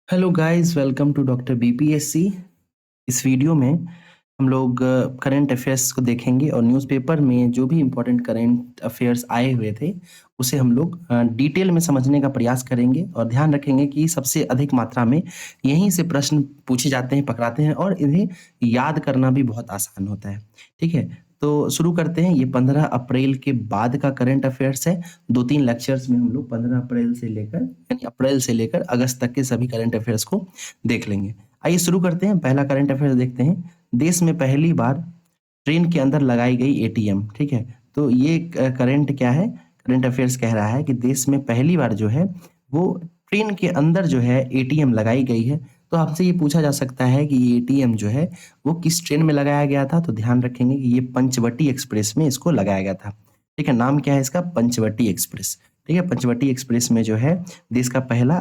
Hello guys, welcome to doctor BPSC. इस video में हम लोग करंट अफेयर्स को देखेंगे और न्यूज़पेपर में जो भी इम्पोर्टेंट करंट अफेयर्स आए हुए थे उसे हम लोग डिटेल में समझने का प्रयास करेंगे और ध्यान रखेंगे कि सबसे अधिक मात्रा में यहीं से प्रश्न पूछे जाते हैं, पकड़ाते हैं और इन्हें याद करना भी बहुत आसान होता है। ठीक है, तो शुरू करते हैं। ये 15 अप्रैल के बाद का करंट अफेयर्स है। 2-3 लेक्चर्स में हम लोग 15 अप्रैल से लेकर यानी अप्रैल से लेकर अगस्त तक के सभी करंट अफेयर्स को देख लेंगे। आइए शुरू करते हैं। पहला करंट अफेयर्स देखते हैं। देश में पहली बार ट्रेन के अंदर लगाई गई एटीएम। ठीक है, तो ये करंट क्या है, करंट अफेयर्स कह रहा है कि देश में पहली बार जो है वो ट्रेन के अंदर जो है एटीएम लगाई गई है। तो आपसे ये पूछा जा सकता है कि ये एटीएम जो है वो किस ट्रेन में लगाया गया था। तो ध्यान रखेंगे कि ये पंचवटी एक्सप्रेस में इसको लगाया गया था। ठीक है, नाम क्या है इसका, पंचवटी एक्सप्रेस। ठीक है, पंचवटी एक्सप्रेस में जो है देश का पहला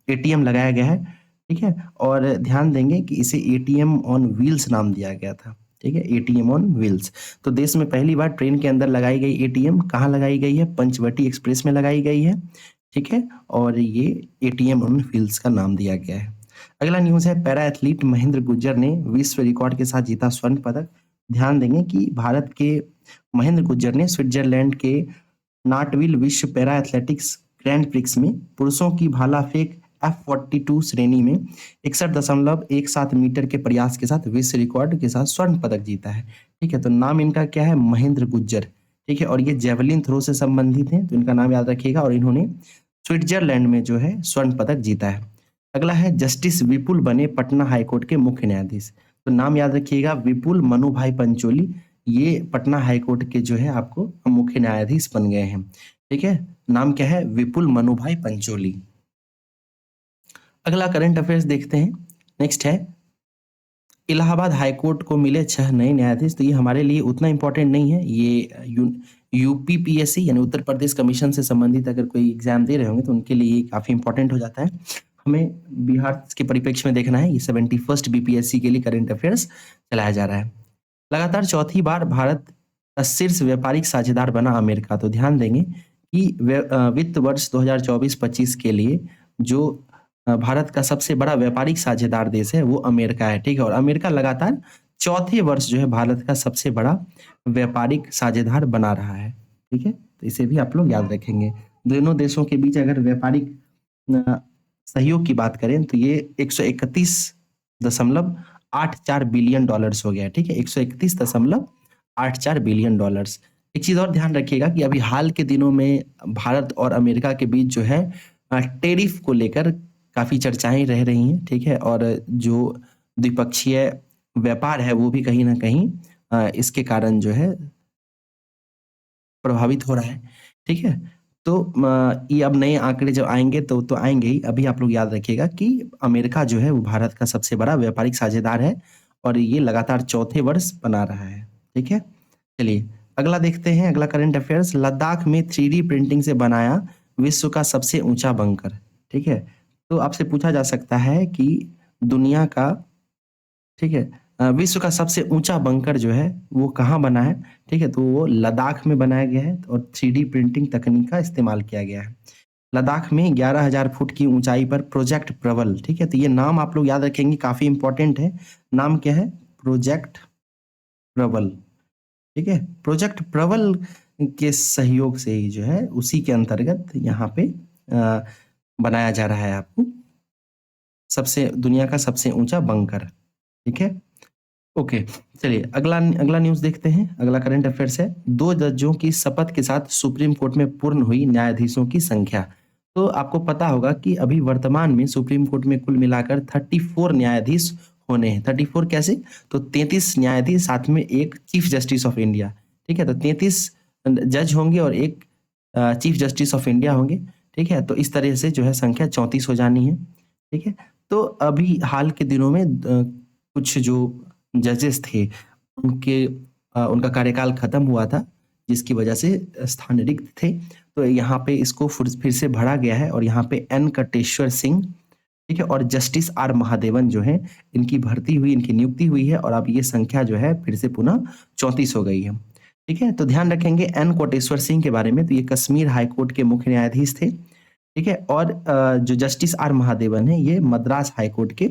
एटीएम लगाया गया है। ठीक है, और ध्यान देंगे कि इसे एटीएम ऑन व्हील्स नाम दिया गया था। ठीक है, एटीएम ऑन व्हील्स। तो देश में पहली बार ट्रेन के अंदर लगाई गई एटीएम कहाँ लगाई गई है, पंचवटी एक्सप्रेस में लगाई गई है। ठीक है, और ये एटीएम ऑन व्हील्स का नाम दिया गया है। अगला न्यूज़ है, पैरा एथलीट महेंद्र गुज्जर ने विश्व रिकॉर्ड के साथ जीता स्वर्ण पदक। ध्यान देंगे कि भारत के महेंद्र गुज्जर ने स्विट्जरलैंड के नाटविल विश्व पैरा एथलेटिक्स ग्रैंड प्रिक्स में पुरुषों की भाला फेंक F42 श्रेणी में 61.17 मीटर के प्रयास के साथ विश्व रिकॉर्ड के साथ स्वर्ण पदक जीता है। ठीक है, तो नाम इनका क्या है, महेंद्र गुज्जर। ठीक है, और ये जेवलिन थ्रो से संबंधित हैं, तो इनका नाम याद रखिएगा। और इन्होंने स्विट्जरलैंड में जो है स्वर्ण पदक जीता है। अगला है, जस्टिस विपुल बने पटना हाईकोर्ट के मुख्य न्यायाधीश। तो नाम याद रखिएगा, विपुल मनुभाई पंचोली। ये पटना हाईकोर्ट के जो है आपको मुख्य न्यायाधीश बन गए हैं। ठीक है, नाम क्या है, विपुल मनुभाई पंचोली। अगला करंट अफेयर्स देखते हैं। नेक्स्ट है, इलाहाबाद हाईकोर्ट को मिले 6 नए न्यायाधीश। तो ये हमारे लिए उतना इंपॉर्टेंट नहीं है। ये यूपीपीएससी यानी उत्तर प्रदेश कमीशन से संबंधित अगर कोई एग्जाम दे रहे होंगे तो उनके लिए ये काफी इंपॉर्टेंट हो जाता है। हमें बिहार के परिप्रेक्ष्य में देखना है। ये 71st बीपीएससी के लिए करंट अफेयर्स चलाया जा रहा है। लगातार चौथी बार भारत का शीर्ष व्यापारिक साझेदार बना अमेरिका। तो ध्यान देंगे कि वित्त वर्ष 2024-25 के लिए जो भारत का सबसे बड़ा व्यापारिक साझेदार देश है वो अमेरिका है। ठीक है, और अमेरिका लगातार चौथे वर्ष जो है भारत का सबसे बड़ा व्यापारिक साझेदार बना रहा है। ठीक है, तो इसे भी आप लोग याद रखेंगे। दोनों देशों के बीच अगर व्यापारिक अ, सहयोग की बात करें तो ये 131.84 बिलियन डॉलर्स हो गया है। ठीक है, 131.84 बिलियन डॉलर्स। एक चीज और ध्यान रखिएगा कि अभी हाल के दिनों में भारत और अमेरिका के बीच जो है टैरिफ को लेकर काफी चर्चाएं रह रही हैं। ठीक है, और जो द्विपक्षीय व्यापार है वो भी कहीं ना कहीं इसके कारण जो है प्रभावित हो रहा है। ठीक है, तो ये अब नए आंकड़े जब आएंगे तो आएंगे ही। अभी आप लोग याद रखिएगा कि अमेरिका जो है वो भारत का सबसे बड़ा व्यापारिक साझेदार है और ये लगातार चौथे वर्ष बना रहा है। ठीक है, चलिए अगला देखते हैं। अगला करंट अफेयर्स, लद्दाख में 3D प्रिंटिंग से बनाया विश्व का सबसे ऊंचा बंकर। ठीक है, तो आपसे पूछा जा सकता है कि दुनिया का, ठीक है, विश्व का सबसे ऊंचा बंकर जो है वो कहाँ बना है। ठीक है, तो वो लद्दाख में बनाया गया है और 3D प्रिंटिंग तकनीक का इस्तेमाल किया गया है। लद्दाख में 11,000 फुट की ऊंचाई पर प्रोजेक्ट प्रबल। ठीक है, तो ये नाम आप लोग याद रखेंगे, काफी इंपॉर्टेंट है। नाम क्या है, प्रोजेक्ट प्रबल। ठीक है, प्रोजेक्ट प्रबल के सहयोग से ही जो है उसी के अंतर्गत यहाँ पे बनाया जा रहा है आपको सबसे दुनिया का सबसे ऊंचा बंकर। ठीक है, ओके, चलिए अगला अगला न्यूज़ देखते हैं। अगला करंट अफेयर्स है, 2 जजों की शपथ के साथ सुप्रीम कोर्ट में पूर्ण हुई न्यायाधीशों की संख्या। तो आपको पता होगा कि अभी वर्तमान में सुप्रीम कोर्ट में कुल मिलाकर 34 न्यायाधीश होने हैं। 34 कैसे, तो 33 न्यायाधीश साथ में एक चीफ जस्टिस ऑफ इंडिया। ठीक है, तो 33 जज होंगे और एक चीफ जस्टिस ऑफ इंडिया होंगे। ठीक है, तो इस तरह से जो है संख्या 34 हो जानी है। ठीक है, तो अभी हाल के दिनों में कुछ जो जजेस थे उनके उनका कार्यकाल खत्म हुआ था जिसकी वजह से स्थान रिक्त थे। तो यहाँ पे इसको फिर से भरा गया है और यहाँ पे एन कटेश्वर सिंह, ठीक है, और जस्टिस आर महादेवन जो है इनकी भर्ती हुई, इनकी नियुक्ति हुई है और अब ये संख्या जो है फिर से पुनः 34 हो गई है। ठीक है, तो ध्यान रखेंगे एन कोटेश्वर सिंह के बारे में। तो ये कश्मीर हाईकोर्ट के मुख्य न्यायाधीश थे। ठीक है? और जो जस्टिस आर महादेवन है, ये मद्रास हाई कोर्ट के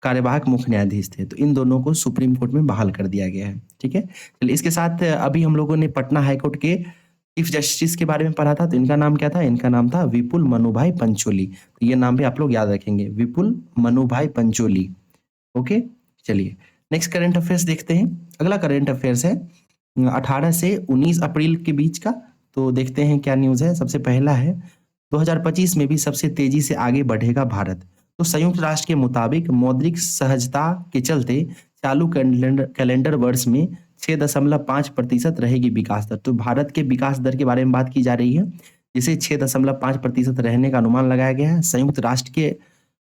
कार्यवाहक मुख्य न्यायाधीश थे। तो इन दोनों को सुप्रीम कोर्ट में बहाल कर दिया गया है। ठीक है? चलिए, इसके साथ अभी हम लोगों ने पटना हाई कोर्ट के चीफ जस्टिस के बारे में पढ़ा था। तो इनका नाम क्या था? इनका नाम था विपुल मनुभाई पंचोली। तो ये नाम भी आप लोग याद रखेंगे, विपुल मनुभाई पंचोली। ओके, चलिए नेक्स्ट करंट अफेयर्स देखते हैं। अगला करंट अफेयर्स है 18 से 19 अप्रैल के बीच का। तो देखते हैं क्या न्यूज़ है। सबसे पहला है 2025 में भी सबसे तेजी से आगे बढ़ेगा भारत। तो संयुक्त राष्ट्र के मुताबिक मौद्रिक सहजता के चलते चालू कैलेंडर वर्ष में 6.5% रहेगी विकास दर। तो भारत के विकास दर के बारे में बात की जा रही है, जिसे 6.5% रहने का अनुमान लगाया गया है संयुक्त राष्ट्र के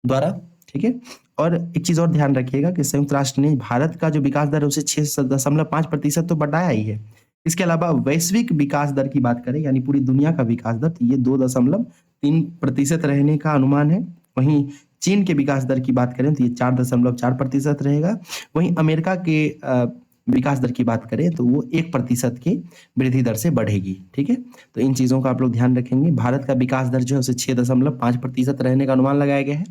द्वारा। ठीक है? और एक चीज और ध्यान रखिएगा कि संयुक्त राष्ट्र ने भारत का जो विकास दर है उसे 6.5% तो बढ़ाया ही है। इसके अलावा वैश्विक विकास दर की बात करें, यानी पूरी दुनिया का विकास दर, तो ये 2.3% रहने का अनुमान है। वहीं चीन के विकास दर की बात करें तो ये 4.4% रहेगा। वहीं अमेरिका के विकास दर की बात करें तो वो 1% की वृद्धि दर से बढ़ेगी। ठीक है? तो इन चीजों का आप लोग ध्यान रखेंगे। भारत का विकास दर जो है उसे 6.5% रहने का अनुमान लगाया गया है।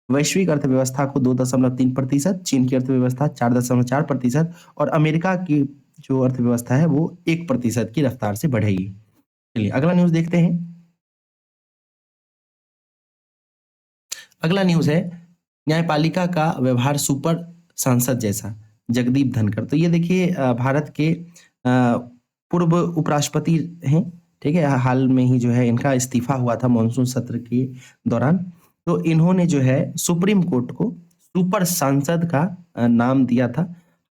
वैश्विक अर्थव्यवस्था को 2.3%, चीन की अर्थव्यवस्था 4.4% और अमेरिका की जो अर्थव्यवस्था है वो 1% की रफ्तार से बढ़ेगी। चलिए अगला न्यूज़ देखते हैं। अगला न्यूज़ है न्यायपालिका का व्यवहार सुपर सांसद जैसा, जगदीप धनखड़। तो ये देखिए भारत के पूर्व उपराष्ट्रपति हैं। ठीक है? हाल में ही जो है इनका इस्तीफा हुआ था मॉनसून सत्र के दौरान। तो इन्होंने जो है सुप्रीम कोर्ट को सुपर सांसद का नाम दिया था।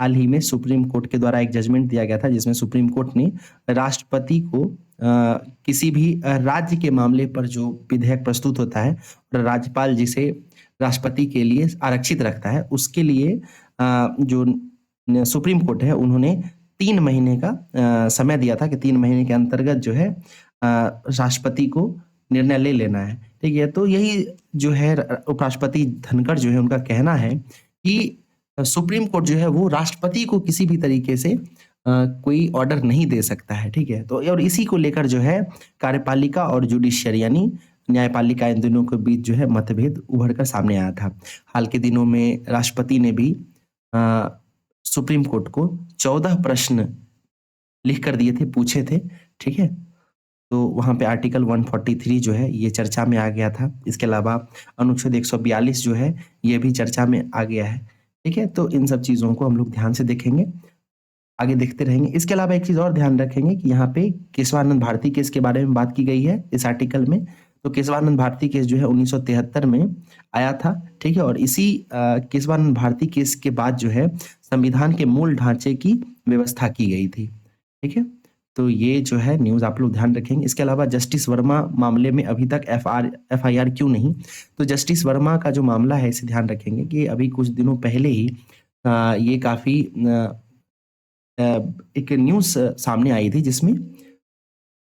हाल ही में सुप्रीम कोर्ट के द्वारा एक जजमेंट दिया गया था जिसमें सुप्रीम कोर्ट ने राष्ट्रपति को किसी भी राज्य के मामले पर जो विधेयक प्रस्तुत होता है और राज्यपाल जिसे राष्ट्रपति के लिए आरक्षित रखता है, उसके लिए जो सुप्रीम कोर्ट है उन्होंने 3 महीने का समय दिया था कि 3 महीने के अंतर्गत जो है राष्ट्रपति को निर्णय ले लेना है। ठीक है? तो यही जो है उपराष्ट्रपति धनखड़ जो है उनका कहना है कि सुप्रीम कोर्ट जो है वो राष्ट्रपति को किसी भी तरीके से कोई ऑर्डर नहीं दे सकता है। ठीक है? तो और इसी को लेकर जो है कार्यपालिका और जुडिशियरी यानी न्यायपालिका, इन दोनों के बीच जो है मतभेद उभर कर सामने आया था। हाल के दिनों में राष्ट्रपति ने भी सुप्रीम कोर्ट को 14 प्रश्न लिख कर दिए थे, पूछे थे। ठीक है? तो वहाँ पे आर्टिकल 143 जो है ये चर्चा में आ गया था। इसके अलावा अनुच्छेद 142 जो है ये भी चर्चा में आ गया है। ठीक है? तो इन सब चीज़ों को हम लोग ध्यान से देखेंगे, आगे देखते रहेंगे। इसके अलावा एक चीज़ और ध्यान रखेंगे कि यहाँ पे केशवानंद भारती केस के बारे में बात की गई है इस आर्टिकल में। तो केशवानंद भारती केस जो है 1973 में आया था। ठीक है? और इसी केशवानंद भारती केस के बाद जो है संविधान के मूल ढांचे की व्यवस्था की गई थी। ठीक है? तो ये जो है न्यूज़ आप लोग ध्यान रखेंगे। इसके अलावा जस्टिस वर्मा मामले में अभी तक एफआईआर क्यों नहीं? तो जस्टिस वर्मा का जो मामला है इसे ध्यान रखेंगे कि अभी कुछ दिनों पहले ही ये काफ़ी एक न्यूज़ सामने आई थी जिसमें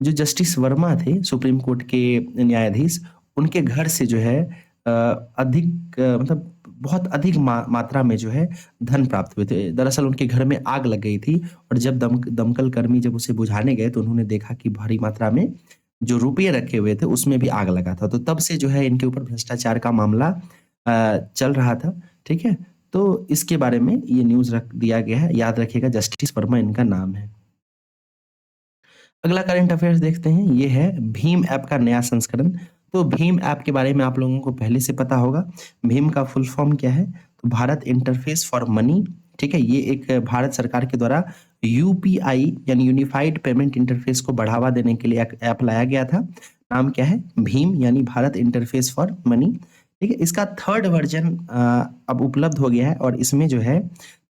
जो जस्टिस वर्मा थे सुप्रीम कोर्ट के न्यायाधीश, उनके घर से जो है अधिक मतलब बहुत अधिक मात्रा में जो है धन प्राप्त हुए थे। दरअसल उनके घर में आग लग गई थी और जब दमकल कर्मी जब उसे बुझाने गए तो उन्होंने देखा कि भारी मात्रा में जो रुपये रखे हुए थे उसमें भी आग लगा था। तो तब से जो है इनके ऊपर भ्रष्टाचार का मामला चल रहा था। ठीक है? तो इसके बारे में ये न्यूज़ रख दिया गया है। याद रखिएगा जस्टिस वर्मा इनका नाम है। अगला करंट अफेयर्स देखते हैं। ये है भीम ऐप का नया संस्करण। तो भीम ऐप के बारे में आप लोगों को पहले से पता होगा। भीम का फुल फॉर्म क्या है? तो भारत इंटरफेस फॉर मनी। ठीक है? ये एक भारत सरकार के द्वारा यूपीआई यानी यूनिफाइड पेमेंट इंटरफेस को बढ़ावा देने के लिए एक ऐप लाया गया था। नाम क्या है? भीम यानी भारत इंटरफेस फॉर मनी। ठीक है? इसका 3rd वर्जन अब उपलब्ध हो गया है और इसमें जो है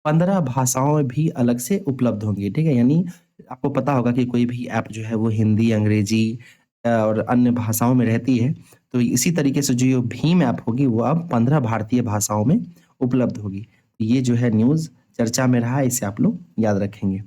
15 भाषाओं भी अलग से उपलब्ध होंगी। ठीक है? यानी आपको पता होगा कि कोई भी ऐप जो है वो हिंदी, अंग्रेजी और अन्य भाषाओं में रहती है। तो इसी तरीके से जो ये भीम ऐप होगी वो अब 15 भारतीय भाषाओं में उपलब्ध होगी। ये जो है न्यूज़ चर्चा में रहा है, इसे आप लोग याद रखेंगे।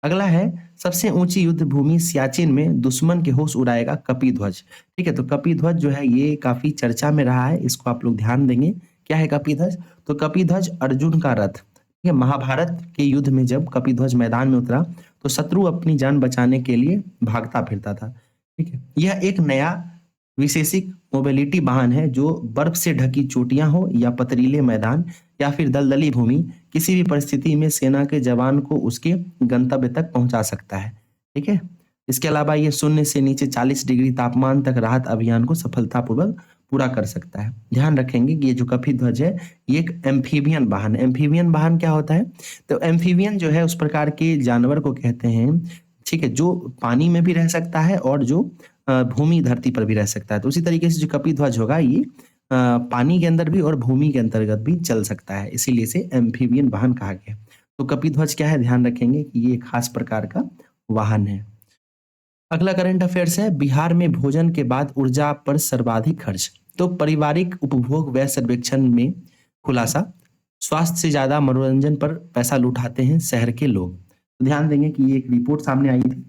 अगला है सबसे ऊंची युद्ध भूमि सियाचिन में दुश्मन के होश उड़ाएगा कपिध्वज। ठीक है? तो कपिध्वज जो है ये काफ़ी चर्चा में रहा है, इसको आप लोग ध्यान देंगे। क्या है कपिध्वज? तो कपिध्वज अर्जुन का रथ। ठीक है? महाभारत के युद्ध में जब कपिध्वज मैदान में उतरा तो शत्रु अपनी जान बचाने के लिए भागता फिरता था। ठीक है? यह एक नया विशेषिक मोबिलिटी वाहन है जो बर्फ से ढकी चोटियां हो या पथरीले मैदान या फिर दलदली भूमि, किसी भी परिस्थिति में सेना के जवान को उसके गंतव्य तक पहुंचा सकता है। ठीक है। इसके अलावा ये शून्य से नीचे 40 डिग्री तापमान तक राहत अभियान को सफलतापूर्वक पूरा कर सकता है। ध्यान रखेंगे कि ये जो कपिध्वज है ये एक एम्फीबियन वाहन है। एम्फीबियन वाहन क्या होता है? तो एम्फीबियन जो है उस प्रकार के जानवर को कहते हैं, ठीक है, जो पानी में भी रह सकता है और जो भूमि धरती पर भी रह सकता है। तो उसी तरीके से जो कपिध्वज होगा ये पानी के अंदर भी और भूमि के अंतर्गत भी चल सकता है, इसीलिए इसे एम्फीबियन वाहन कहा गया। तो कपिध्वज क्या है? ध्यान रखेंगे कि ये एक खास प्रकार का वाहन है। अगला करंट अफेयर्स है, बिहार में भोजन के बाद ऊर्जा पर सर्वाधिक खर्च। तो पारिवारिक उपभोग व्यय सर्वेक्षण में खुलासा, स्वास्थ्य से ज्यादा मनोरंजन पर पैसा लुटाते हैं शहर के लोग। तो ध्यान देंगे कि ये एक रिपोर्ट सामने आई थी,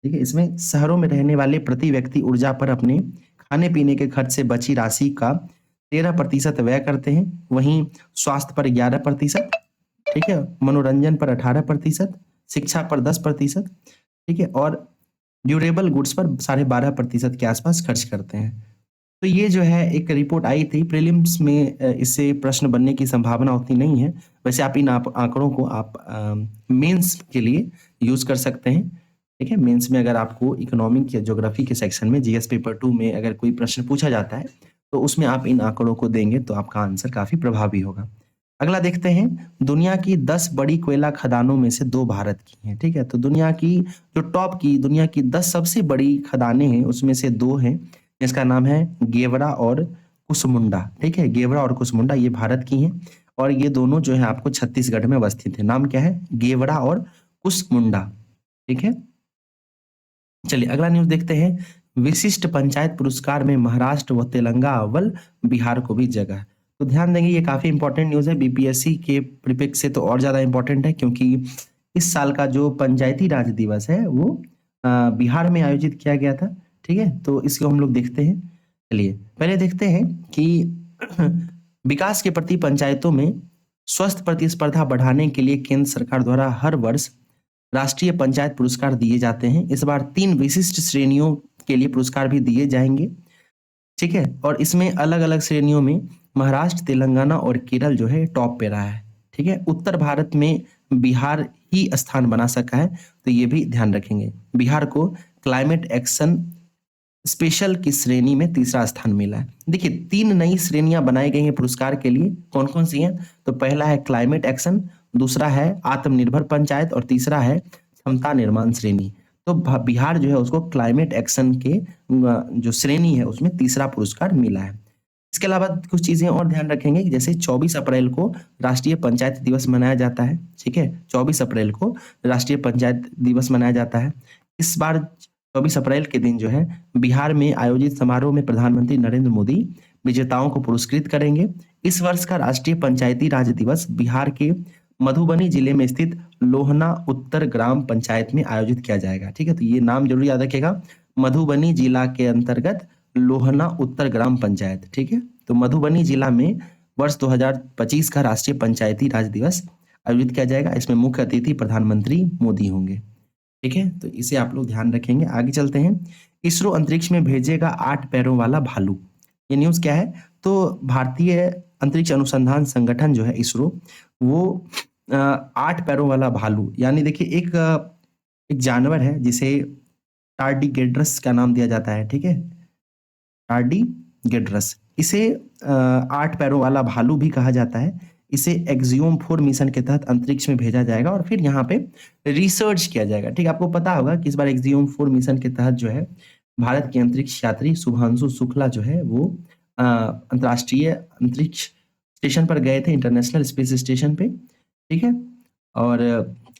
ठीक है। इसमें शहरों में रहने वाले प्रति व्यक्ति ऊर्जा पर अपने खाने पीने के खर्च से बची राशि का 13% व्यय करते हैं, वहीं स्वास्थ्य पर 11%, ठीक है, मनोरंजन पर 18%, शिक्षा पर 10%, ठीक है, और ड्यूरेबल गुड्स पर 12.5% के आसपास खर्च करते हैं। तो ये जो है एक रिपोर्ट आई थी प्रीलिम्स में, इससे प्रश्न बनने की संभावना उतनी नहीं है। वैसे आप इन आंकड़ों को आप मेंस के लिए यूज कर सकते हैं, ठीक है। मेंस में अगर आपको इकोनॉमिक या ज्योग्राफी के सेक्शन में जीएस पेपर 2 में अगर कोई प्रश्न पूछा जाता है तो उसमें आप इन आंकड़ों को देंगे तो आपका आंसर काफी प्रभावी होगा। अगला देखते हैं, दुनिया की 10 बड़ी कोयला खदानों में से 2 भारत की हैं, ठीक है। तो दुनिया की जो टॉप की दुनिया की 10 सबसे बड़ी खदानें हैं उसमें से 2 हैं, जिसका नाम है गेवरा और कुसमुंडा, ठीक है। गेवरा और कुसमुंडा ये भारत की हैं और ये दोनों जो है आपको छत्तीसगढ़ में अवस्थित है। नाम क्या है? गेवरा और कुसमुंडा, ठीक है। चलिए अगला न्यूज देखते हैं, विशिष्ट पंचायत पुरस्कार में महाराष्ट्र व तेलंगाना अव्वल, बिहार को भी जगह। तो ध्यान देंगे ये काफी इंपॉर्टेंट न्यूज है, बीपीएससी के परिप्रेक्ष्य से तो और ज्यादा इंपॉर्टेंट है, क्योंकि इस साल का जो पंचायती राज दिवस है वो बिहार में आयोजित किया गया था, ठीक है। तो इसको हम लोग देखते हैं। चलिए पहले देखते हैं कि विकास के प्रति पंचायतों में स्वस्थ प्रतिस्पर्धा बढ़ाने के लिए केंद्र सरकार द्वारा हर वर्ष राष्ट्रीय पंचायत पुरस्कार दिए जाते हैं। इस बार 3 विशिष्ट श्रेणियों के लिए पुरस्कार भी दिए जाएंगे, ठीक है। और इसमें अलग अलग श्रेणियों में महाराष्ट्र, तेलंगाना और केरल जो है टॉप पे रहा है, ठीक है। उत्तर भारत में बिहार ही स्थान बना सका है, तो ये भी ध्यान रखेंगे। बिहार को क्लाइमेट एक्शन स्पेशल की श्रेणी में तीसरा स्थान मिला है। देखिए 3 नई श्रेणियां बनाई गई हैं पुरस्कार के लिए, कौन कौन सी हैं? तो पहला है क्लाइमेट एक्शन, दूसरा है आत्मनिर्भर पंचायत और तीसरा है क्षमता निर्माण श्रेणी। तो बिहार जो है उसको क्लाइमेट एक्शन के जो श्रेणी है उसमें तीसरा पुरस्कार मिला है। इसके अलावा कुछ चीजें और ध्यान रखेंगे, जैसे 24 अप्रैल को राष्ट्रीय पंचायत दिवस मनाया जाता है, ठीक है। 24 अप्रैल को राष्ट्रीय पंचायत दिवस मनाया जाता है। इस बार 24 अप्रैल के दिन जो है बिहार में आयोजित समारोह में प्रधानमंत्री नरेंद्र मोदी विजेताओं को पुरस्कृत करेंगे। इस वर्ष का राष्ट्रीय पंचायती राज दिवस बिहार के मधुबनी जिले में स्थित लोहना उत्तर ग्राम पंचायत में आयोजित किया जाएगा, ठीक है। तो ये नाम जरूर याद रखिएगा, मधुबनी जिला के अंतर्गत लोहना उत्तर ग्राम पंचायत, ठीक है। तो मधुबनी जिला में वर्ष 2025 का राष्ट्रीय पंचायती राज दिवस आयोजित किया जाएगा। इसमें मुख्य अतिथि प्रधानमंत्री मोदी होंगे, ठीक है। तो इसे आप लोग ध्यान रखेंगे। आगे चलते हैं, इसरो अंतरिक्ष में भेजेगा 8 पैरों वाला भालू। ये न्यूज क्या है? तो भारतीय अंतरिक्ष अनुसंधान संगठन जो है इसरो, वो 8 पैरों वाला भालू, यानी देखिए एक जानवर है जिसे टार्डिग्रेडस का नाम दिया जाता है, ठीक है, टार्डिग्रेडस। इसे 8 पैरों वाला भालू भी कहा जाता है। इसे एक्सियोम 4 मिशन के तहत अंतरिक्ष में भेजा जाएगा और फिर यहाँ पे रिसर्च किया जाएगा, ठीक है। आपको पता होगा कि इस बार एक्सियोम 4 मिशन के तहत जो है भारत के अंतरिक्ष यात्री शुभांशु शुक्ला जो है वो अंतर्राष्ट्रीय अंतरिक्ष स्टेशन पर गए थे, इंटरनेशनल स्पेस स्टेशन पे, ठीक है, और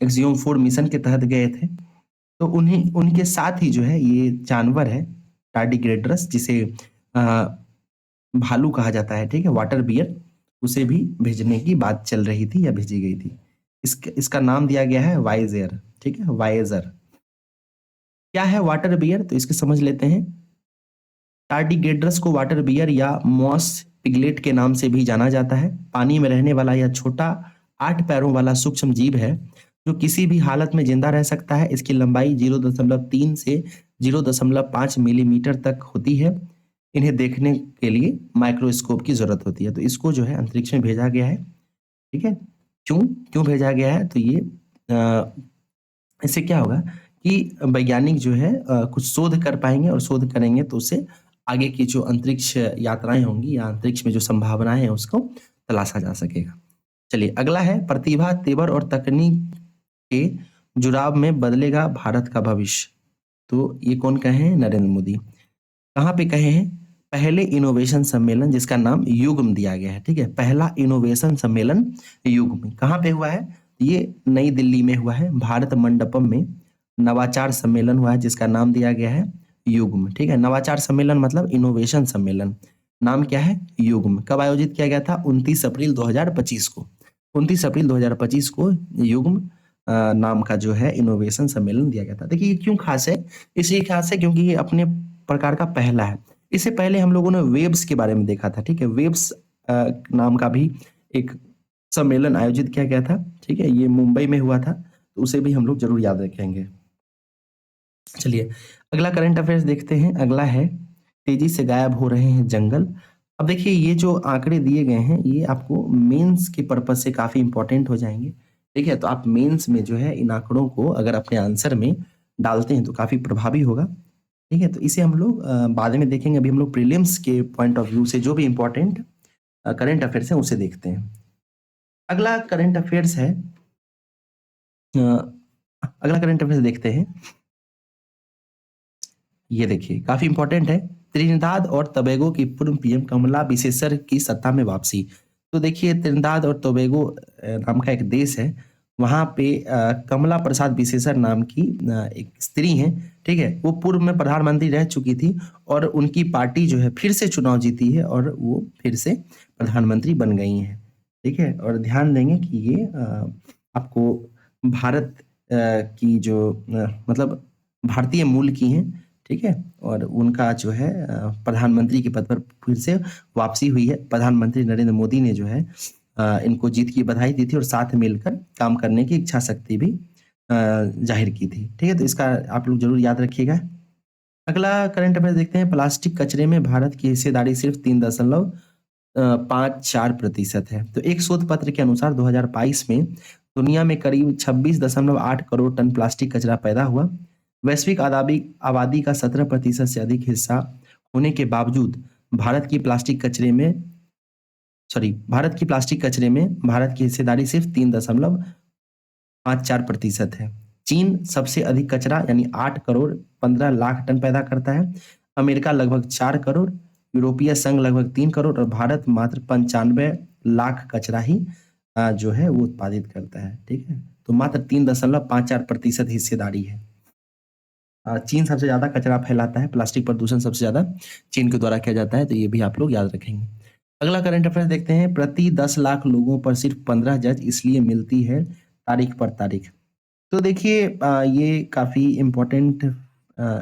एक्सियोम 4 मिशन के तहत गए थे। तो उनके साथ ही जो है ये जानवर है टार्डिग्रेडस, जिसे भालू कहा जाता है, ठीक है, वाटर बियर, उसे भी भेजने की बात चल रही थी या भेजी गई थी। इसका नाम दिया गया है वाइजर, ठीक है, वाइजर। क्या है वाटर बियर? तो इसके समझ लेते हैं। टार्डिग्रेडस को वाटर बियर या मॉस पिगलेट के नाम से भी जाना जाता है। पानी में रहने वाला यह छोटा 8 पैरों वाला सूक्ष्म जीव है जो किसी भी हालत में जिंदा रह सकता है। इसकी लंबाई 0.3 से 0.5 मिलीमीटर तक होती है। इन्हें देखने के लिए माइक्रोस्कोप की ज़रूरत होती है। तो इसको जो है अंतरिक्ष में भेजा गया है, ठीक है? क्यों? क्यों भेजा गया है? तो ये इससे क्या होगा कि वैज्ञानिक जो है कुछ शोध कर पाएँगे और शोध करेंगे तो उससे आगे की जो अंतरिक्ष यात्राएँ होंगी या अंतरिक्ष में जो संभावनाएँ हैं उसको तलाशा जा सकेगा। चलिए अगला है प्रतिभा, तेवर और तकनीक के जुड़ाव में बदलेगा भारत का भविष्य। तो ये कौन कहे हैं? नरेंद्र मोदी। कहाँ पे कहे हैं? पहले इनोवेशन सम्मेलन जिसका नाम युग्म दिया गया है, ठीक है? पहला इनोवेशन सम्मेलन युग्म कहाँ पे हुआ है? ये नई दिल्ली में हुआ है। भारत मंडपम में नवाचार सम्मेलन हुआ है जिसका नाम दिया गया है युग्म, ठीक है? नवाचार सम्मेलन मतलब इनोवेशन सम्मेलन। नाम क्या है? युग्म। कब आयोजित किया गया था? 29 अप्रैल 2025 को। 29 अप्रैल 2025 को युग्म नाम का जो है इनोवेशन सम्मेलन दिया गया था। देखिए ये क्यों खास है? इसलिए खास है क्योंकि ये अपने प्रकार का पहला है। इससे पहले हम लोगों ने वेब्स के बारे में देखा था, ठीक है? वेब्स नाम का भी एक सम्मेलन आयोजित किया गया था, ठीक है? ये मुंबई में हुआ था, तो उसे भी हम लोग ज़रूर याद रखेंगे। चलिए, अगला करंट अफेयर्स देखते हैं। अगला है, तेज़ी से गायब हो रहे हैं जंगल। अब देखिए ये जो आंकड़े दिए गए हैं, ये आपको मेंस के पर्पज़ से काफ़ी इम्पोर्टेंट हो जाएँगे, ठीक है? तो आप मेंस में जो है इन आंकड़ों को अगर अपने आंसर में डालते हैं तो काफ़ी प्रभावी होगा, ठीक है? तो इसे हम लोग बाद में देखेंगे। अभी हम लोग प्रीलिम्स के पॉइंट ऑफ व्यू से जो भी इम्पोर्टेंट करंट अफेयर्स हैं, उसे देखते हैं। अगला करंट अफेयर्स है अगला करंट अफेयर्स देखते हैं। ये देखिए काफ़ी इम्पोर्टेंट है। त्रिनिदाद और टोबैगो की पूर्व पीएम कमला विसेसर की सत्ता में वापसी। तो देखिए त्रिनिदाद और टोबैगो नाम का एक देश है। वहाँ पे कमला प्रसाद विसेसर नाम की एक स्त्री हैं, ठीक है? वो पूर्व में प्रधानमंत्री रह चुकी थी और उनकी पार्टी जो है फिर से चुनाव जीती है और वो फिर से प्रधानमंत्री बन गई हैं, ठीक है? और ध्यान देंगे कि ये आपको भारत की जो मतलब भारतीय मूल की हैं, ठीक है? और उनका जो है प्रधानमंत्री के पद पर फिर से वापसी हुई है। प्रधानमंत्री नरेंद्र मोदी ने जो है इनको जीत की बधाई दी थी और साथ मिलकर काम करने की इच्छा शक्ति भी ज़ाहिर की थी। ठीक है? तो इसका आप लोग ज़रूर याद रखिएगा। अगला करंट अफेयर देखते हैं। प्लास्टिक कचरे में भारत की हिस्सेदारी सिर्फ 3.54% है। तो एक शोध पत्र के अनुसार 2022 में दुनिया में करीब 26.8 करोड़ टन प्लास्टिक कचरा पैदा हुआ। वैश्विक आबादी आबादी का 17% से अधिक हिस्सा होने के बावजूद भारत की प्लास्टिक कचरे में भारत की हिस्सेदारी सिर्फ 3.54% है। चीन सबसे अधिक कचरा यानी 8 करोड़ 15 लाख टन पैदा करता है। अमेरिका लगभग 4 करोड़, यूरोपीय संघ लगभग 3 करोड़ और भारत मात्र 95 लाख कचरा ही जो है वो उत्पादित करता है। ठीक है? तो मात्र 3.54% हिस्सेदारी है। चीन सबसे ज़्यादा कचरा फैलाता है, प्लास्टिक प्रदूषण सबसे ज़्यादा चीन के द्वारा किया जाता है, तो ये भी आप लोग याद रखेंगे। अगला करंट अफेयर देखते हैं। प्रति 10 लाख लोगों पर सिर्फ 15 जज इसलिए मिलती है तारीख पर तारीख। तो देखिए ये काफ़ी इम्पोर्टेंट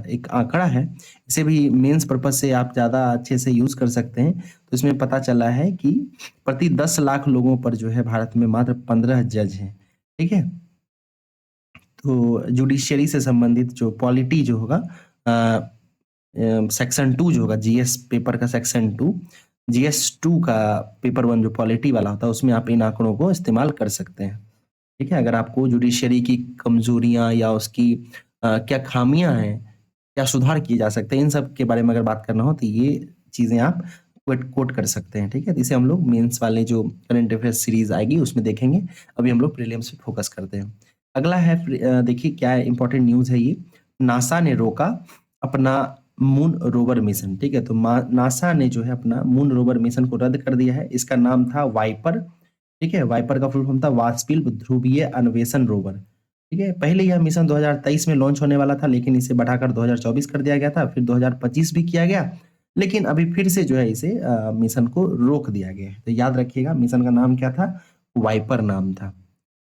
एक आंकड़ा है। इसे भी मेंस पर्पज़ से आप ज़्यादा अच्छे से यूज़ कर सकते हैं। तो इसमें पता चला है कि प्रति 10 लाख लोगों पर जो है भारत में मात्र 15 जज हैं। ठीक है? तो जुडिशियरी से संबंधित जो पॉलिटी जो होगा सेक्शन 2 जो होगा जीएस पेपर का सेक्शन 2 जीएस 2 का पेपर 1 जो पॉलिटी वाला होता है उसमें आप इन आंकड़ों को इस्तेमाल कर सकते हैं। ठीक है? अगर आपको जुडिशियरी की कमज़ोरियाँ या उसकी क्या ख़ामियाँ हैं, क्या सुधार किए जा सकते हैं, इन सब के बारे में अगर बात करना हो तो ये चीज़ें आप कोट कोट कर सकते हैं। ठीक है? तो इसे हम लोग मेंस वाले जो करंट अफेयर्स सीरीज़ आएगी उसमें देखेंगे। अभी हम लोग प्रीलिम्स पे फ़ोकस करते हैं। अगला है देखिए क्या इम्पोर्टेंट न्यूज़ है ये। नासा ने रोका अपना मून रोवर मिशन, ठीक है? तो नासा ने जो है अपना मून रोवर मिशन को रद्द कर दिया है। इसका नाम था वाइपर, ठीक है? वाइपर का फुल फॉर्म था वाष्पिल ध्रुवीय अन्वेषण रोवर, ठीक है? पहले यह मिशन 2023 में लॉन्च होने वाला था, लेकिन इसे बढ़ाकर 2024 कर दिया गया था, फिर 2025 भी किया गया, लेकिन अभी फिर से जो है इसे मिशन को रोक दिया गया है। तो याद रखिएगा मिशन का नाम क्या था? वाइपर नाम था।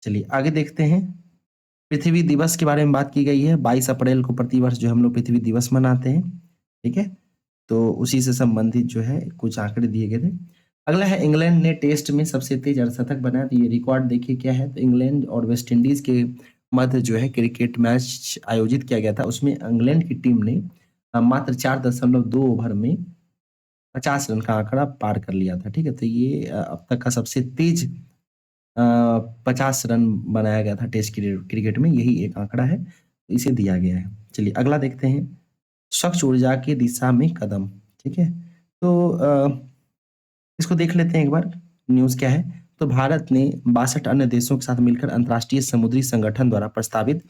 चलिए आगे देखते हैं। पृथ्वी दिवस के बारे में बात की गई है। 22 अप्रैल को प्रतिवर्ष जो हम लोग पृथ्वी दिवस मनाते हैं, ठीक है? तो उसी से संबंधित जो है कुछ आंकड़े दिए गए थे। अगला है इंग्लैंड ने टेस्ट में सबसे तेज अर्धशतक बनाया। तो ये रिकॉर्ड देखिए क्या है। तो इंग्लैंड और वेस्ट इंडीज के मध्य जो है क्रिकेट मैच आयोजित किया गया था। उसमें इंग्लैंड की टीम ने मात्र 4.2 ओवर में 50 रन का आंकड़ा पार कर लिया था, ठीक है? तो ये अब तक का सबसे तेज 50 रन बनाया गया था टेस्ट क्रिकेट में, यही एक आंकड़ा है, तो इसे दिया गया है। चलिए अगला देखते हैं, स्वच्छ ऊर्जा की दिशा में कदम, ठीक है? तो इसको देख लेते हैं एक बार, न्यूज़ क्या है? तो भारत ने 62 अन्य देशों के साथ मिलकर अंतर्राष्ट्रीय समुद्री संगठन द्वारा प्रस्तावित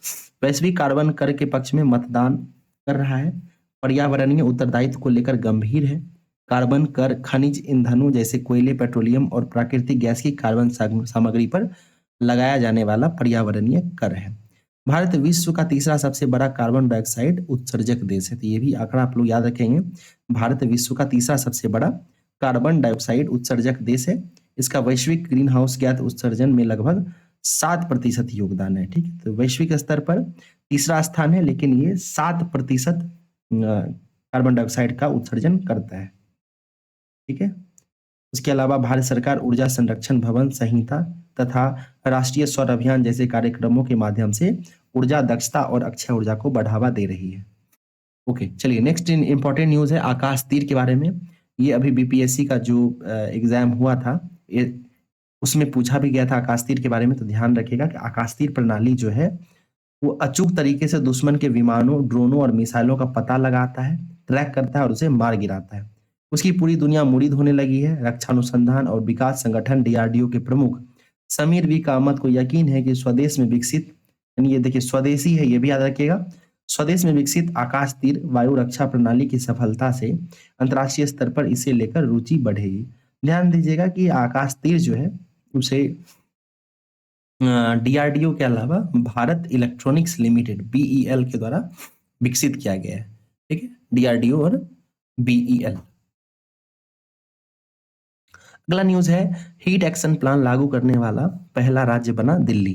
वैश्विक कार्बन कर के पक्ष में मतदान कर रहा है। पर्यावरणीय उत्तरदायित्व को लेकर गंभीर है। कार्बन कर खनिज ईंधनों जैसे कोयले, पेट्रोलियम और प्राकृतिक गैस की कार्बन सामग्री पर लगाया जाने वाला पर्यावरणीय कर है। भारत विश्व का तीसरा सबसे बड़ा कार्बन डाइऑक्साइड उत्सर्जक देश है, तो ये भी आंकड़ा आप लोग याद रखेंगे। भारत विश्व का तीसरा सबसे बड़ा कार्बन डाइऑक्साइड उत्सर्जक देश है। इसका वैश्विक ग्रीन हाउस गैस उत्सर्जन में लगभग 7% योगदान है, ठीक है? तो वैश्विक स्तर पर तीसरा स्थान है, लेकिन ये 7% कार्बन डाइऑक्साइड का उत्सर्जन करता है, ठीक है? उसके अलावा भारत सरकार ऊर्जा संरक्षण भवन संहिता तथा राष्ट्रीय सौर अभियान जैसे कार्यक्रमों के माध्यम से ऊर्जा दक्षता और अक्षय ऊर्जा को बढ़ावा दे रही है। ओके, चलिए नेक्स्ट इंपॉर्टेंट न्यूज़ है आकाश तीर के बारे में। ये अभी बीपीएससी का जो एग्जाम हुआ था, ये उसमें पूछा भी गया था आकाश तीर के बारे में, तो ध्यान रखिएगा कि आकाश तीर प्रणाली जो है वो अचूक तरीके से दुश्मन के विमानों, ड्रोनों और मिसाइलों का पता लगाता है, ट्रैक करता है और उसे मार गिराता है। उसकी पूरी दुनिया मुरीद होने लगी है। रक्षा अनुसंधान और विकास संगठन डीआरडीओ के प्रमुख समीर वी कामत को यकीन है कि स्वदेश में विकसित, यानी ये देखिए स्वदेशी है, ये भी याद रखिएगा, स्वदेश में विकसित आकाश तीर वायु रक्षा प्रणाली की सफलता से अंतर्राष्ट्रीय स्तर पर इसे लेकर रुचि बढ़ेगी। ध्यान दीजिएगा कि आकाश तीर जो है उसे डीआरडीओ के अलावा भारत इलेक्ट्रॉनिक्स लिमिटेड बीईएल के द्वारा विकसित किया गया है, ठीक है? डीआरडीओ और बीईएल। अगला न्यूज़ है, हीट एक्शन प्लान लागू करने वाला पहला राज्य बना दिल्ली।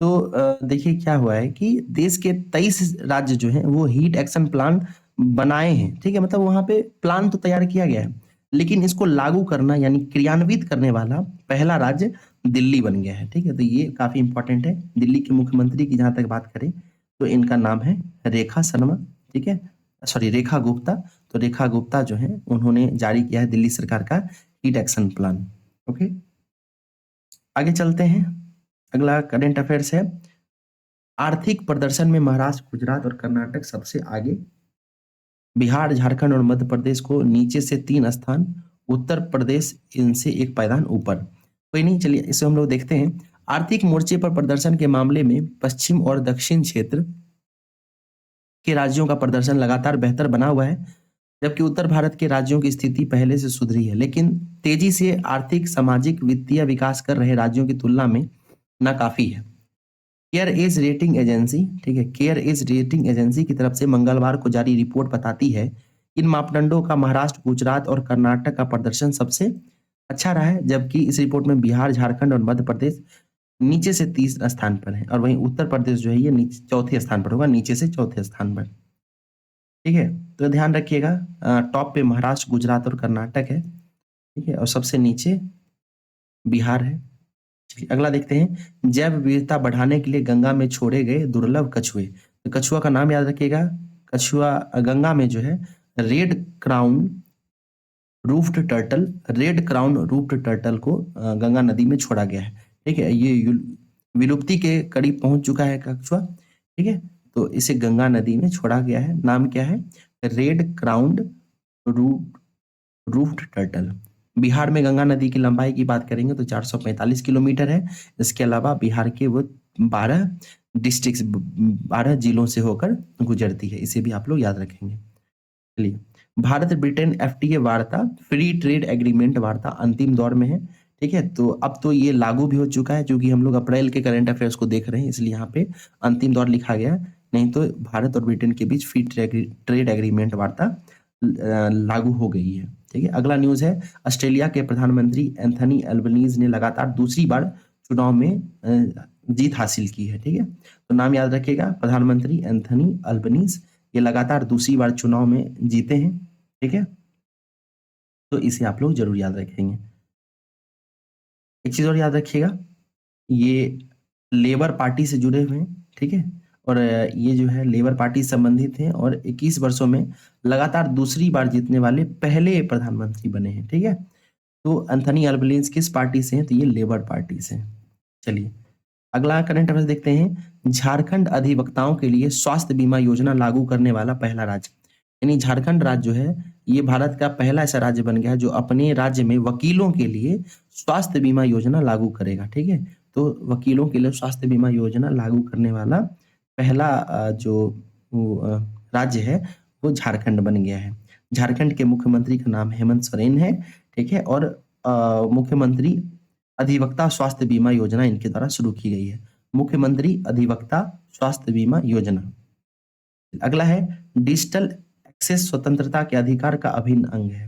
तो देखिए क्या हुआ है कि देश के 23 राज्य जो हैं वो हीट एक्शन प्लान बनाए हैं, ठीक है? मतलब वहाँ पे प्लान तो तैयार किया गया है, लेकिन इसको लागू करना यानी क्रियान्वित करने वाला पहला राज्य दिल्ली बन गया है, ठीक है? तो ये काफ़ी इंपॉर्टेंट है। दिल्ली के मुख्यमंत्री की जहाँ तक बात करें तो इनका नाम है रेखा शर्मा, ठीक है? सॉरी, रेखा गुप्ता। तो रेखा गुप्ता जो है उन्होंने जारी किया है दिल्ली सरकार का हीट एक्शन प्लान। ओके, आगे चलते हैं। अगला करंट अफेयर्स है, आर्थिक प्रदर्शन में महाराष्ट्र, गुजरात और कर्नाटक सबसे आगे। बिहार, झारखंड और मध्य प्रदेश को नीचे से 3 स्थान, उत्तर प्रदेश इनसे 1 पायदान ऊपर। कोई नहीं, चलिए इसे हम लोग देखते हैं। आर्थिक मोर्चे पर प्रदर्शन के मामले में पश्चिम और दक्षिण क्षेत्र के राज्यों का प्रदर्शन लगातार बेहतर बना हुआ है, जबकि उत्तर भारत के राज्यों की स्थिति पहले से सुधरी है, लेकिन तेजी से आर्थिक, सामाजिक, वित्तीय विकास कर रहे राज्यों की तुलना में नाकाफी है। केयर एज रेटिंग एजेंसी, ठीक है, केयर एज रेटिंग एजेंसी की तरफ से मंगलवार को जारी रिपोर्ट बताती है, इन मापदंडों का महाराष्ट्र, गुजरात और कर्नाटक का प्रदर्शन सबसे अच्छा रहा है, जबकि इस रिपोर्ट में बिहार, झारखंड और मध्य प्रदेश नीचे से तीसरे स्थान पर है, और वहीं उत्तर प्रदेश जो है ये नीचे चौथे स्थान पर होगा, नीचे से चौथे स्थान पर, ठीक है? तो ध्यान रखिएगा, टॉप पे महाराष्ट्र, गुजरात और कर्नाटक है, ठीक है, और सबसे नीचे बिहार है। चलिए अगला देखते हैं, जैव विविधता बढ़ाने के लिए गंगा में छोड़े गए दुर्लभ कछुए। तो कछुआ का नाम याद रखिएगा, कछुआ गंगा में जो है red crown roofed turtle, red crown roofed turtle को गंगा नदी में छोड़ा गया है, ठीक है? ये विलुप्ति के करीब पहुंच चुका है कछुआ, ठीक है? तो इसे गंगा नदी में छोड़ा गया है। नाम क्या है? Red crown roofed turtle. Bihar में गंगा नदी की लंबाई की बात करेंगे तो 445 किलोमीटर है। इसके अलावा बिहार के वो 12 डिस्ट्रिक्ट, 12 जिलों से होकर गुजरती है, इसे भी आप लोग याद रखेंगे। चलिए, भारत ब्रिटेन एफटीए वार्ता, फ्री ट्रेड एग्रीमेंट वार्ता अंतिम दौर में है, ठीक है? तो अब तो ये लागू भी हो चुका है, क्योंकि हम लोग अप्रैल के करंट अफेयर्स को देख रहे हैं, इसलिए यहाँ पे अंतिम दौर लिखा गया है। नहीं तो भारत और ब्रिटेन के बीच फ्री ट्रेड एग्रीमेंट वार्ता लागू हो गई है, ठीक है? अगला न्यूज़ है, ऑस्ट्रेलिया के प्रधानमंत्री एंथनी अल्बनीज ने लगातार दूसरी बार चुनाव में जीत हासिल की है, ठीक है? तो नाम याद रखिएगा, प्रधानमंत्री एंथनी अल्बनीज, ये लगातार दूसरी बार चुनाव में जीते हैं, ठीक है? तो इसे आप लोग जरूर याद रखेंगे। एक चीज और याद रखिएगा, ये लेबर पार्टी से जुड़े हुए हैं, ठीक है? और ये जो है लेबर पार्टी से संबंधित हैं और 21 वर्षों में लगातार दूसरी बार जीतने वाले पहले प्रधानमंत्री बने हैं, ठीक है? तो एंथनी अल्बनीज़ किस पार्टी से हैं? तो ये लेबर पार्टी से हैं। चलिए, अगला करंट अफेयर्स देखते हैं। झारखंड अधिवक्ताओं के लिए स्वास्थ्य बीमा योजना लागू करने वाला पहला राज्य। यानी झारखंड राज्य जो है, ये भारत का पहला ऐसा राज्य बन गया है जो अपने राज्य में वकीलों के लिए स्वास्थ्य बीमा योजना लागू करेगा, ठीक है? तो वकीलों के लिए स्वास्थ्य बीमा योजना लागू करने वाला पहला राज्य है, वो झारखंड बन गया है। झारखंड के मुख्यमंत्री का नाम हेमंत सोरेन है, ठीक है? और मुख्यमंत्री अधिवक्ता स्वास्थ्य बीमा योजना इनके द्वारा शुरू की गई है। मुख्यमंत्री अधिवक्ता स्वास्थ्य बीमा योजना। अगला है डिजिटल एक्सेस स्वतंत्रता के अधिकार का अभिन्न अंग है।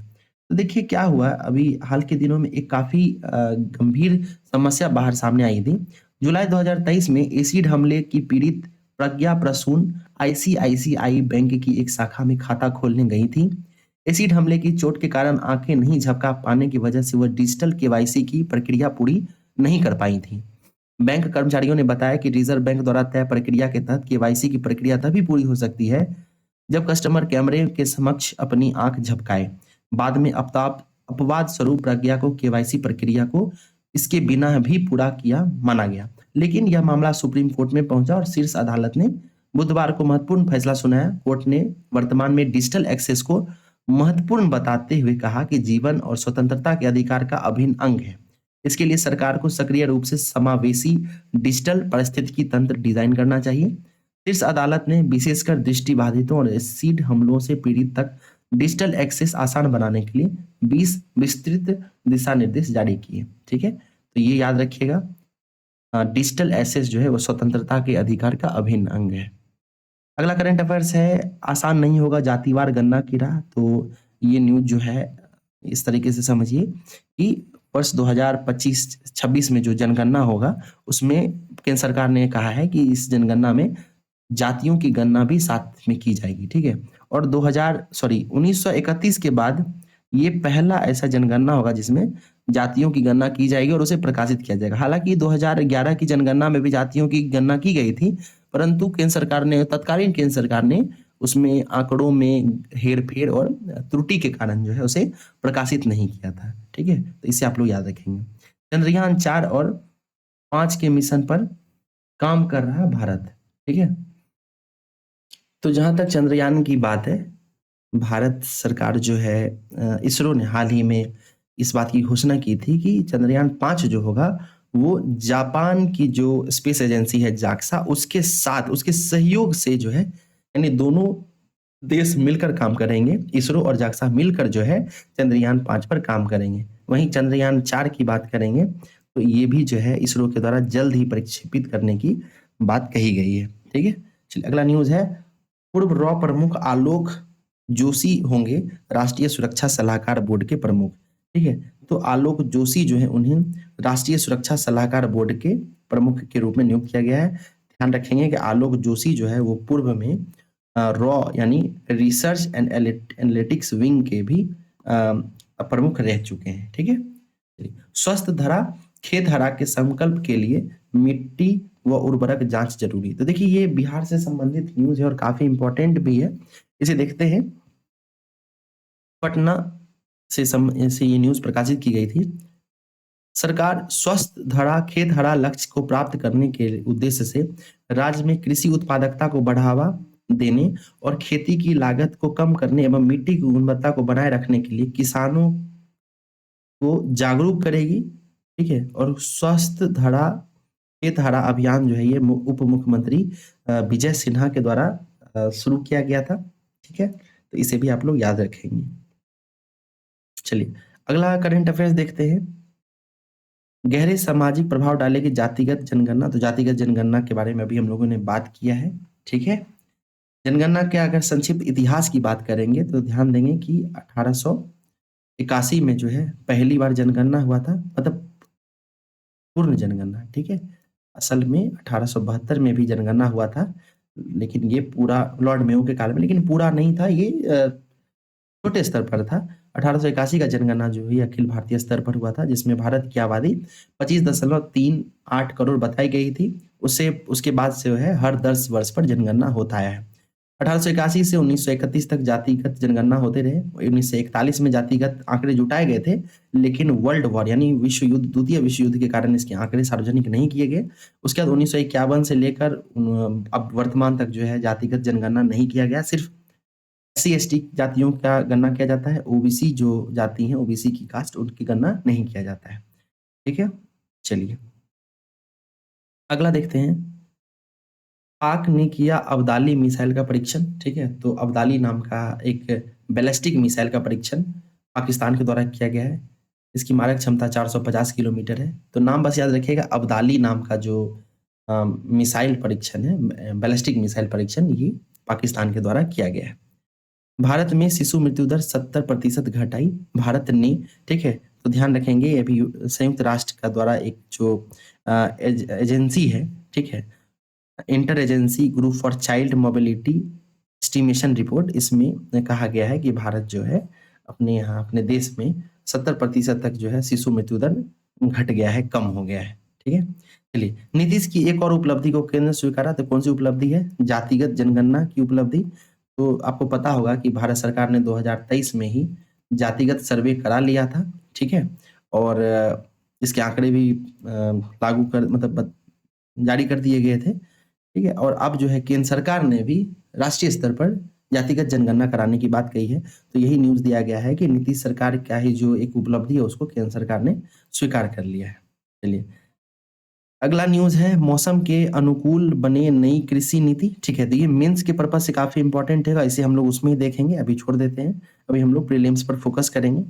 तो देखिए क्या हुआ, अभी हाल के दिनों में एक काफ़ी गंभीर समस्या बाहर सामने आई थी। जुलाई 2023 में एसिड हमले की पीड़ित प्रज्ञा प्रसून आईसीआईसीआई बैंक की एक शाखा में खाता खोलने गई थी। एसिड हमले की चोट के कारण आंखें नहीं झपका पाने की वजह से वह डिजिटल केवाईसी की प्रक्रिया पूरी नहीं कर पाई थी। बैंक कर्मचारियों ने बताया कि रिजर्व बैंक द्वारा तय प्रक्रिया के तहत केवाईसी की प्रक्रिया तभी पूरी हो सकती है जब कस्टमर कैमरे के समक्ष अपनी आंख झपकाए। बाद में अपवाद स्वरूप प्रज्ञा को केवाईसी प्रक्रिया को इसके बिना भी पूरा किया माना गया। लेकिन यह मामला सुप्रीम कोर्ट में पहुंचा और शीर्ष अदालत ने बुधवार को महत्वपूर्ण फैसला सुनाया। कोर्ट ने वर्तमान में डिजिटल एक्सेस को महत्वपूर्ण बताते हुए कहा कि जीवन और स्वतंत्रता के अधिकार का अभिन्न अंग है। इसके लिए सरकार को सक्रिय रूप से समावेशी डिजिटल पारिस्थितिकी तंत्र डिजाइन करना चाहिए। शीर्ष अदालत ने विशेषकर दृष्टिबाधितों और एसिड हमलों से पीड़ित तक डिजिटल एक्सेस आसान बनाने के लिए 20 विस्तृत दिशा निर्देश जारी किए, ठीक है? तो ये याद रखिएगा, डिजिटल एक्सेस जो है वो स्वतंत्रता के अधिकार का अभिन्न अंग है। अगला करंट अफेयर्स है, आसान नहीं होगा जातिवार गणना की राह। तो ये न्यूज़ जो है इस तरीके से समझिए कि वर्ष 2025-26 में जो जनगणना होगा, उसमें केंद्र सरकार ने कहा है कि इस जनगणना में जातियों की गणना भी साथ में की जाएगी, ठीक है? और 1931 के बाद ये पहला ऐसा जनगणना होगा जिसमें जातियों की गणना की जाएगी और उसे प्रकाशित किया जाएगा। हालाँकि 2011 की जनगणना में भी जातियों की गणना की गई थी, परंतु तत्कालीन केंद्र सरकार ने उसमें आंकड़ों में हेर-फेर और त्रुटि के कारण जो है उसे प्रकाशित नहीं किया था, ठीक है? तो इसे आप लोग याद रखेंगे। चंद्रयान 4 और 5 के मिशन पर काम कर रहा भारत, ठीक है? तो जहाँ तक चंद्रयान की बात है, भारत सरकार जो है इसरो ने हाल ही में इस बात की घोषणा की थी कि चंद्रयान 5 जो होगा, वो जापान की जो स्पेस एजेंसी है जाक्सा, उसके साथ उसके सहयोग से जो है, यानी दोनों देश मिलकर काम करेंगे। इसरो और जाक्सा मिलकर जो है चंद्रयान 5 पर काम करेंगे। वहीं चंद्रयान 4 की बात करेंगे, तो ये भी जो है इसरो के द्वारा जल्द ही प्रक्षेपित करने की बात कही गई है, ठीक है? चलिए अगला न्यूज़ है, पूर्व रॉ प्रमुख आलोक जोशी होंगे राष्ट्रीय सुरक्षा सलाहकार बोर्ड के प्रमुख, ठीक है? तो आलोक जोशी जो है उन्हें राष्ट्रीय सुरक्षा सलाहकार बोर्ड के प्रमुख के रूप में नियुक्त किया गया है। ध्यान रखेंगे कि आलोक जोशी जो है वो पूर्व में रॉ यानी रिसर्च एंड एनालिटिक्स विंग के भी प्रमुख रह चुके हैं, ठीक है? स्वस्थ धरा खेत हरा के संकल्प के लिए मिट्टी व उर्वरक जांच जरूरी। तो देखिए ये बिहार से संबंधित न्यूज़ है और काफी इंपॉर्टेंट भी है। इसे देखते हैं। पटना से ये न्यूज़ प्रकाशित की गई थी। सरकार स्वस्थ धरा खेत हरा लक्ष्य को प्राप्त करने के उद्देश्य से राज्य में कृषि उत्पादकता को बढ़ावा देने और खेती की लागत को कम करने एवं मिट्टी की गुणवत्ता को बनाए रखने के लिए किसानों को जागरूक करेगी, ठीक है? और स्वस्थ धरा खेत हरा अभियान जो है ये उप मुख्यमंत्री विजय सिन्हा के द्वारा शुरू किया गया था, ठीक है? तो इसे भी आप लोग याद रखेंगे। चलिए अगला करंट अफेयर्स देखते हैं। गहरे सामाजिक प्रभाव डालेगी जातिगत जनगणना। तो जातिगत जनगणना के बारे में अभी हम लोगों ने बात किया है, ठीक है? जनगणना के अगर संक्षिप्त इतिहास की बात करेंगे तो ध्यान देंगे कि 1881 में जो है पहली बार जनगणना हुआ था, मतलब पूर्ण जनगणना, ठीक है? असल में 1872 में भी जनगणना हुआ था, लेकिन ये पूरा लॉर्ड मेयो के काल में, लेकिन पूरा नहीं था, ये छोटे स्तर पर था। 1881 का जनगणना जो है अखिल भारतीय स्तर पर हुआ था, जिसमें भारत की आबादी 25.38 करोड़ बताई गई थी। उससे उसके बाद से जो है हर 10 वर्ष पर जनगणना होता आया है। 1881 से 1931 तक जातिगत जनगणना होते रहे। 1941 में जातिगत आंकड़े जुटाए गए थे, लेकिन वर्ल्ड वॉर यानी विश्व युद्ध, द्वितीय विश्व युद्ध के कारण इसके आंकड़े सार्वजनिक नहीं किए गए। उसके बाद 1951 से लेकर अब वर्तमान तक जो है जातिगत जनगणना नहीं किया गया। सिर्फ एससी-एसटी जातियों का गणना किया जाता है। ओबीसी जो जाति हैं, ओबीसी की कास्ट, उनकी गणना नहीं किया जाता है। ठीक है? चलिए, अगला देखते हैं। पाक ने किया अब्दाली मिसाइल का परीक्षण। ठीक है? तो अब्दाली नाम का एक बैलिस्टिक मिसाइल का परीक्षण पाकिस्तान के द्वारा किया गया है। इसकी मारक क्षमता 450 किलोमीटर है। तो नाम बस याद रखिएगा, अब्दाली नाम का जो मिसाइल परीक्षण है, बैलिस्टिक मिसाइल परीक्षण, ये पाकिस्तान के द्वारा किया गया है। भारत में शिशु मृत्यु दर 70% घटाई भारत ने। ठीक है? तो ध्यान रखेंगे, ये अभी संयुक्त राष्ट्र का द्वारा एक जो एजेंसी है, ठीक है, inter agency group for child mobility estimation report, इसमें कहा गया है कि भारत जो है अपने यहाँ अपने देश में 70% तक जो है शिशु मृत्यु दर घट गया है, कम हो गया है। ठीक है? चलिए, नीतीश की एक और उपलब्धि को केंद्र ने स्वीकारा, तो कौन सी उपलब्धि है? जातिगत जनगणना की उपलब्धि। तो आपको पता होगा कि भारत सरकार ने 2023 में ही जातिगत सर्वे करा लिया था। ठीक है? और इसके आंकड़े भी लागू कर मतलब जारी कर दिए गए थे। ठीक है? और अब जो है केंद्र सरकार ने भी राष्ट्रीय स्तर पर जातिगत जनगणना कराने की बात कही है। तो यही न्यूज़ दिया गया है कि नीतीश सरकार का ही जो एक उपलब्धि है उसको केंद्र सरकार ने स्वीकार कर लिया है। चलिए, अगला न्यूज़ है, मौसम के अनुकूल बने नई कृषि नीति। ठीक है? तो ये मेंस के पर्पस से काफ़ी इंपॉर्टेंट है, इसे हम लोग उसमें ही देखेंगे, अभी छोड़ देते हैं। अभी हम लोग प्रीलिम्स पर फोकस करेंगे।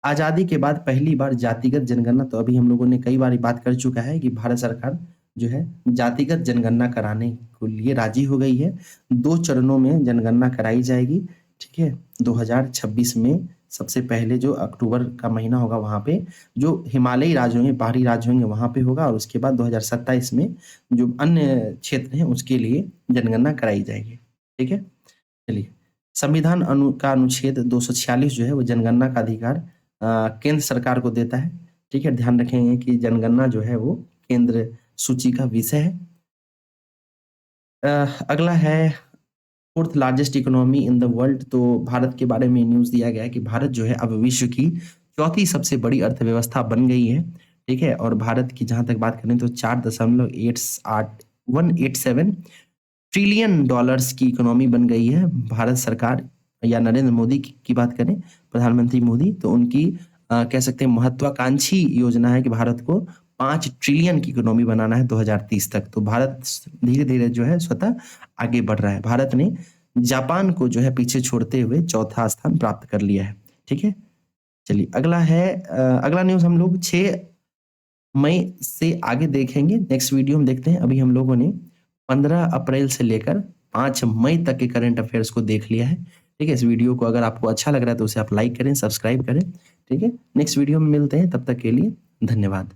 आज़ादी के बाद पहली बार जातिगत जनगणना, तो अभी हम लोगों ने कई बार बात कर चुका है कि भारत सरकार जो है जातिगत जनगणना कराने के लिए राजी हो गई है। 2 चरणों में जनगणना कराई जाएगी। ठीक है? 2026 में सबसे पहले जो अक्टूबर का महीना होगा वहाँ पे जो हिमालयी राज्य होंगे, पहाड़ी राज्य होंगे वहाँ पे होगा, और उसके बाद 2027 में जो अन्य क्षेत्र हैं उसके लिए जनगणना कराई जाएगी। ठीक है? चलिए, संविधान का अनुच्छेद 246 जो है वो जनगणना का अधिकार केंद्र सरकार को देता है। ठीक है? ध्यान रखेंगे कि जनगणना जो है वो केंद्र सूची का विषय है। अगला है, fourth largest economy in the world. तो भारत के बारे में न्यूज़ दिया गया है कि भारत जो है अब विश्व की चौथी सबसे बड़ी अर्थव्यवस्था बन गई है। ठीक है? और भारत की जहाँ तक बात करें तो 4.187 ट्रिलियन डॉलर्स की इकोनॉमी बन गई है। भारत सरकार या नरेंद्र मोदी की बात करें, प्रधानमंत्री मोदी, तो उनकी कह सकते हैं महत्वाकांक्षी योजना है कि भारत को 5 ट्रिलियन की इकोनॉमी बनाना है 2030 तक। तो भारत धीरे-धीरे जो है स्वतः आगे बढ़ रहा है। भारत ने जापान को जो है पीछे छोड़ते हुए चौथा स्थान प्राप्त कर लिया है। ठीक है? चलिए, अगला है अगला न्यूज़ हम लोग 6 मई से आगे देखेंगे, नेक्स्ट वीडियो में देखते हैं। अभी हम लोगों ने 15 अप्रैल से लेकर 5 मई तक के करंट अफेयर्स को देख लिया है। ठीक है? इस वीडियो को अगर आपको अच्छा लग रहा है तो उसे आप लाइक करें, सब्सक्राइब करें। ठीक है? नेक्स्ट वीडियो में मिलते हैं, तब तक के लिए धन्यवाद।